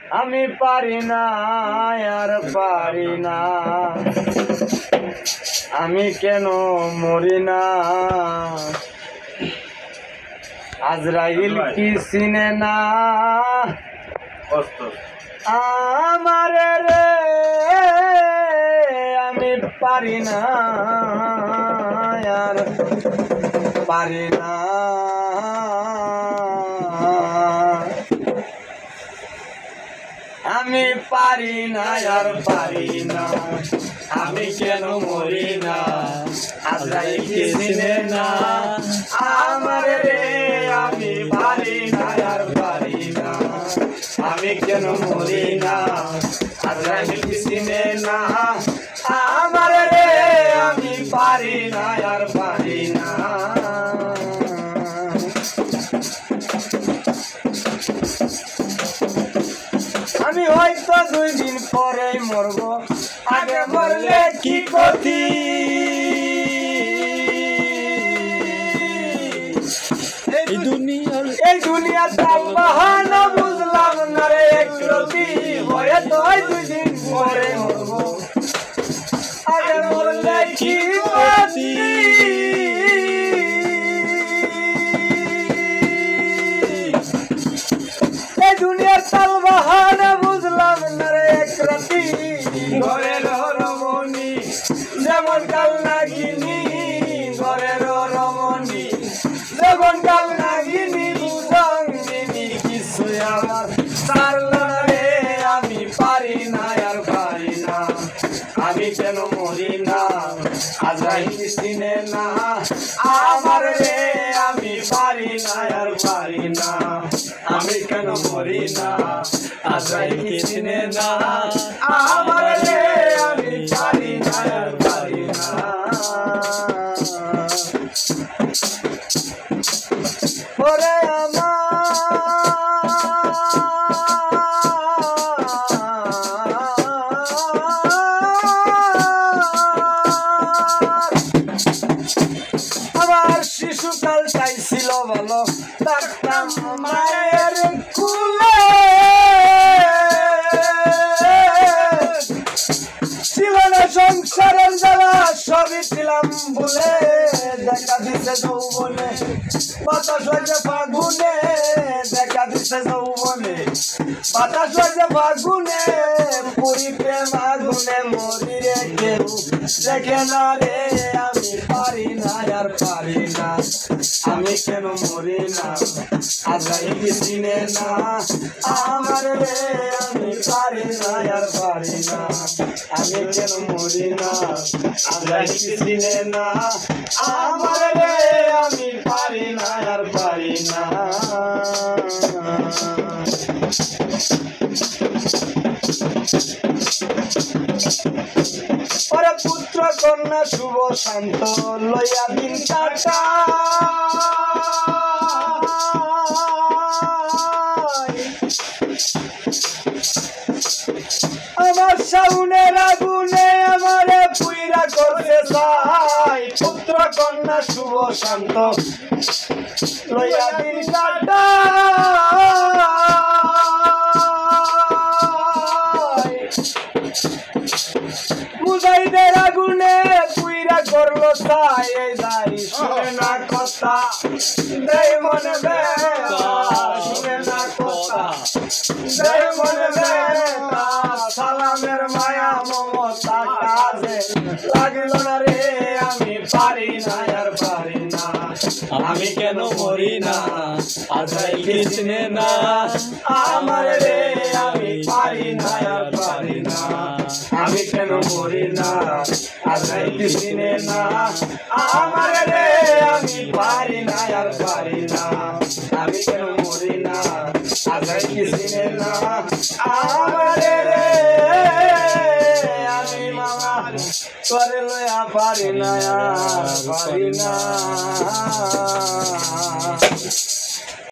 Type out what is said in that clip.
আমি পারি না আর পারি না, আমি কেন মরি না। আজরাইল কি চিনে না আমারে রে, আমি পারি না আর পারি না। আমি পারি না আর পারি না, আমি কেন মরি না। আজরাইল কি চিনে না আমারে রে, আমি পারি না আর পারি না, আমি কেন মরি না। আজরাইল কি চিনে না আমারে রে, আমি পারি না আর পারি না। আমি হয়তো 2 দিন পরে মরব, আগে মরলে কি ক্ষতি। এই দুনিয়ার দাম বাহানা বুঝলাম না রে একরতি। হয়তো 2 দিন পরে মরব, আগে মরলে কি ক্ষতি। এই দুনিয়ার দাম বাহানা বুঝলাম না রে একরতি। ঘরের রমণী যেমন কাল নাগিনী, ঘরের রমণী যেমন কাল নাগিনী, বুঝঙ্গিনী কিছু আমার ছাড়ল না রে। আমি পারি না আর পারি না, আমি কেন মরি না। আজরাইল কি চিনে না আমার রে, আমি পারি না আর পারি না, আমি কেন মরি না। আজরাইল কি চিনে না আমার রে, আমি পারি না আর পারি না। ওরে আমার শিশুকাল চাইছিল ভালো, থাকতাম মায়ের কুলে। ছিল না সংসারের জ্বালা, সবই ছিলাম ভুলে। দেখা দিছে যৌবনে বাতাস লাগে ফাগুনে, দেখা দিছে যৌবনে বাতাস লাগে ফাগুনে। পুরি প্রেম আগুনে মরি রে, কেউ দেখে না রে। আমি পারি না আর পারি না, আমি কেন মরি না। আজরাইল কি চিনে না আমার রে, আমি পারি না আর পারি না, আমি কেন মরি না। আজরাইল কি চিনে না আমার রে, আমি পারি না আর পারি না। ওরে পুত্র কন্যা শুভ শান্ত লইয়া দিন কাটা, আমার সাউনের আগুনে আমারে পুইরা করতে চাই। পুত্র কন্যা শুভ শান্ত লইয়া দিন কাটা, মুজাহিদের আগুনে পুইরা করলো তাই। এই দাড়ি শুনে না কথা, দেই মনে ব্যথা, শুনে না কথা, দেই মনে ব্যথা। সালামের মায়া মমতা কাজে লাগল না রে, আমি পারি না আর পারি না, আমি কেন মরি না। আজরাইল কি চিনে না আমার রে, আমি পারি না আর পারি না, আমি কেন মরি না। আজরাইল কি চিনে না আমার রে, আমি পারি না আর পারি না, আমি কেন মরি না। আজরাইল কি চিনে না আমার রে, আমি মামা করে লয়া পারি না আর পারি না।